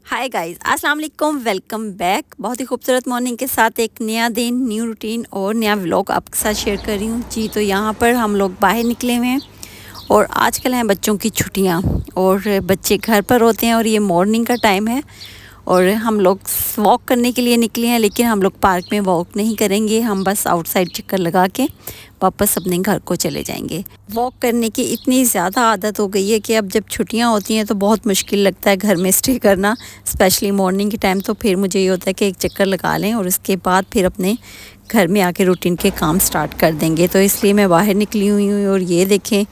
Hi guys, अस्सलाम वालेकुम, welcome back. बहुत ही खूबसूरत मॉर्निंग के साथ एक नया दिन, न्यू रूटीन और नया व्लॉग आपके साथ शेयर कर रही हूँ जी। तो यहाँ पर हम लोग बाहर निकले हुए हैं और आजकल हैं बच्चों की छुट्टियाँ और बच्चे घर पर होते हैं और ये मॉर्निंग का टाइम है और हम लोग वॉक करने के लिए निकले हैं। लेकिन हम लोग पार्क में वॉक नहीं करेंगे, हम बस आउटसाइड चक्कर लगा के वापस अपने घर को चले जाएंगे। वॉक करने की इतनी ज़्यादा आदत हो गई है कि अब जब छुट्टियां होती हैं तो बहुत मुश्किल लगता है घर में स्टे करना, स्पेशली मॉर्निंग के टाइम। तो फिर मुझे ये होता है कि एक चक्कर लगा लें और उसके बाद फिर अपने घर में आके रूटीन के काम स्टार्ट कर देंगे। तो इसलिए मैं बाहर निकली हुई हूँ और ये देखें,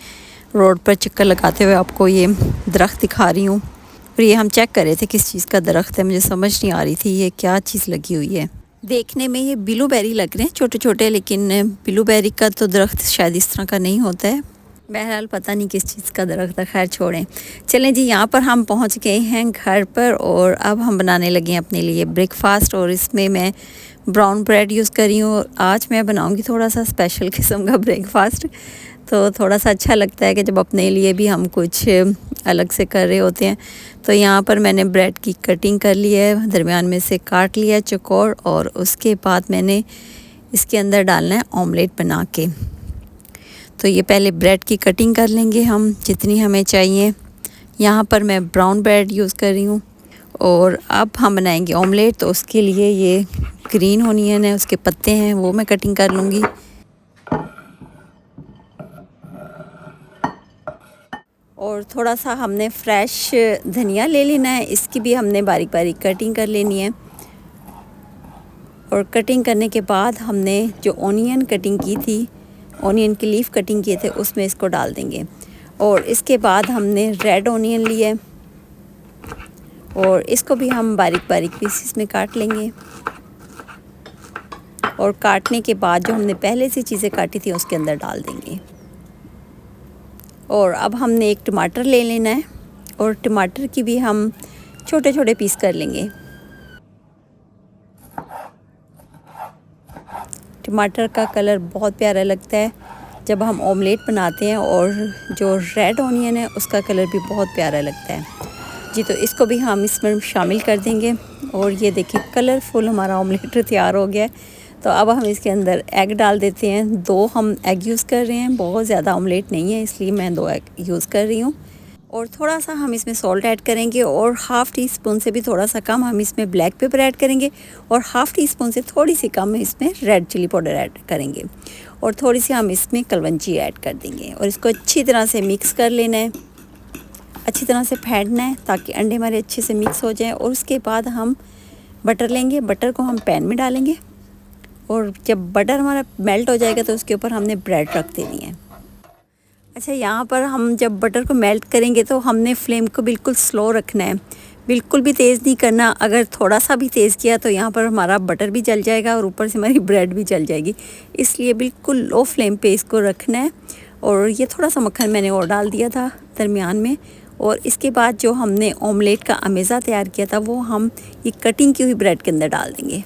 रोड पर चक्कर लगाते हुए आपको ये दरख्त दिखा रही हूँ। और ये हम चेक कर रहे थे किस चीज़ का दरख्त है, मुझे समझ नहीं आ रही थी ये क्या चीज़ लगी हुई है। देखने में ये ब्लूबेरी लग रहे हैं छोटे छोटे, लेकिन ब्लूबेरी का तो दरख्त शायद इस तरह का नहीं होता है। बहरहाल पता नहीं किस चीज़ का दरख्त है, खैर छोड़ें। चलें जी, यहाँ पर हम पहुँच गए हैं घर पर और अब हम बनाने लगे हैं अपने लिए ब्रेकफास्ट। और इसमें मैं ब्राउन ब्रेड यूज़ कर रही हूँ। आज मैं बनाऊँगी थोड़ा सा स्पेशल किस्म का ब्रेकफास्ट, तो थोड़ा सा अच्छा लगता है कि जब अपने लिए भी हम कुछ अलग से कर रहे होते हैं। तो यहाँ पर मैंने ब्रेड की कटिंग कर ली है, दरमियान में से काट लिया चौकोर, और उसके बाद मैंने इसके अंदर डालना है ऑमलेट बना के। तो ये पहले ब्रेड की कटिंग कर लेंगे हम जितनी हमें चाहिए। यहाँ पर मैं ब्राउन ब्रेड यूज़ कर रही हूँ और अब हम बनाएंगे ऑमलेट। तो उसके लिए ये ग्रीन ओनियन है, उसके पत्ते हैं, वो मैं कटिंग कर लूँगी। और थोड़ा सा हमने फ्रेश धनिया ले लेना है, इसकी भी हमने बारीक बारीक कटिंग कर लेनी है। और कटिंग करने के बाद हमने जो ऑनियन कटिंग की थी, ऑनियन की लीफ कटिंग किए थे, उसमें इसको डाल देंगे। और इसके बाद हमने रेड ऑनियन लिया है और इसको भी हम बारीक बारीक पीसेस में काट लेंगे। और काटने के बाद जो हमने पहले से चीज़ें काटी थी उसके अंदर डाल देंगे। और अब हमने एक टमाटर ले लेना है और टमाटर की भी हम छोटे छोटे पीस कर लेंगे। टमाटर का कलर बहुत प्यारा लगता है जब हम ऑमलेट बनाते हैं, और जो रेड ऑनियन है उसका कलर भी बहुत प्यारा लगता है जी। तो इसको भी हम इसमें शामिल कर देंगे। और ये देखिए कलरफुल हमारा ऑमलेट तैयार हो गया है। तो अब हम इसके अंदर एग डाल देते हैं। 2 हम एग यूज़ कर रहे हैं, बहुत ज़्यादा ऑमलेट नहीं है इसलिए मैं 2 एग यूज़ कर रही हूँ। और थोड़ा सा हम इसमें सॉल्ट ऐड करेंगे और हाफ़ टी स्पून से भी थोड़ा सा कम हम इसमें ब्लैक पेपर ऐड करेंगे और हाफ़ टी स्पून से थोड़ी सी कम इसमें रेड चिली पाउडर ऐड करेंगे और थोड़ी सी हम इसमें कलवंजी ऐड कर देंगे। और इसको अच्छी तरह से मिक्स कर लेना है, अच्छी तरह से फेंटना है ताकि अंडे हमारे अच्छे से मिक्स हो जाएं। और उसके बाद हम बटर लेंगे, बटर को हम पैन में डालेंगे और जब बटर हमारा मेल्ट हो जाएगा तो उसके ऊपर हमने ब्रेड रख देनी है। अच्छा, यहाँ पर हम जब बटर को मेल्ट करेंगे तो हमने फ्लेम को बिल्कुल स्लो रखना है, बिल्कुल भी तेज़ नहीं करना। अगर थोड़ा सा भी तेज़ किया तो यहाँ पर हमारा बटर भी जल जाएगा और ऊपर से हमारी ब्रेड भी जल जाएगी, इसलिए बिल्कुल लो फ्लेम पे इसको रखना है। और ये थोड़ा सा मक्खन मैंने और डाल दिया था दरमियान में। और इसके बाद जो हमने ऑमलेट का अमेज़ा तैयार किया था वो हम ये कटिंग की हुई ब्रेड के अंदर डाल देंगे।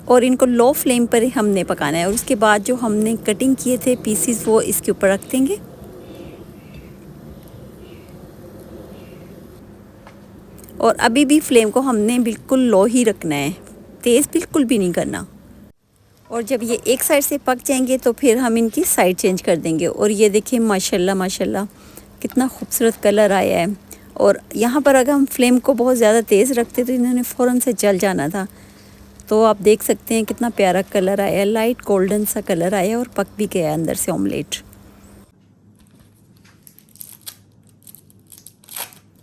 और इनको लो फ्लेम पर ही हमने पकाना है। और उसके बाद जो हमने कटिंग किए थे पीसीस वो इसके ऊपर रख देंगे। और अभी भी फ्लेम को हमने बिल्कुल लो ही रखना है, तेज़ बिल्कुल भी नहीं करना। और जब ये एक साइड से पक जाएंगे तो फिर हम इनकी साइड चेंज कर देंगे। और ये देखिए माशाल्लाह माशाल्लाह कितना खूबसूरत कलर आया है। और यहाँ पर अगर हम फ्लेम को बहुत ज़्यादा तेज़ रखते तो इन्होंने फ़ौरन से जल जाना था। तो आप देख सकते हैं कितना प्यारा कलर आया है, लाइट गोल्डन सा कलर आया है और पक भी गया अंदर से ऑमलेट।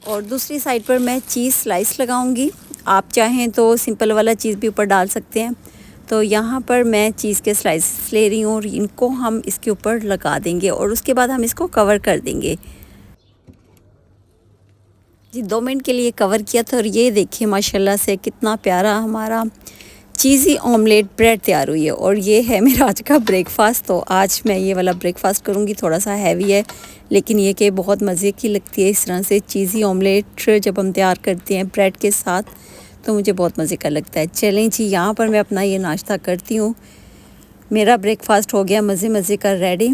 और दूसरी साइड पर मैं चीज़ स्लाइस लगाऊंगी, आप चाहें तो सिंपल वाला चीज़ भी ऊपर डाल सकते हैं। तो यहाँ पर मैं चीज़ के स्लाइस ले रही हूँ और इनको हम इसके ऊपर लगा देंगे और उसके बाद हम इसको कवर कर देंगे जी। 2 मिनट के लिए कवर किया था और ये देखिए माशाल्लाह से कितना प्यारा हमारा चीज़ी ऑमलेट ब्रेड तैयार हुई है। और ये है मेरा आज का ब्रेकफास्ट। तो आज मैं ये वाला ब्रेकफास्ट करूँगी, थोड़ा सा हैवी है लेकिन ये कि बहुत मज़े की लगती है। इस तरह से चीज़ी ऑमलेट जब हम तैयार करते हैं ब्रेड के साथ तो मुझे बहुत मज़े का लगता है। चलें जी, यहाँ पर मैं अपना ये नाश्ता करती हूँ। मेरा ब्रेकफास्ट हो गया मज़े मज़े का रेडी।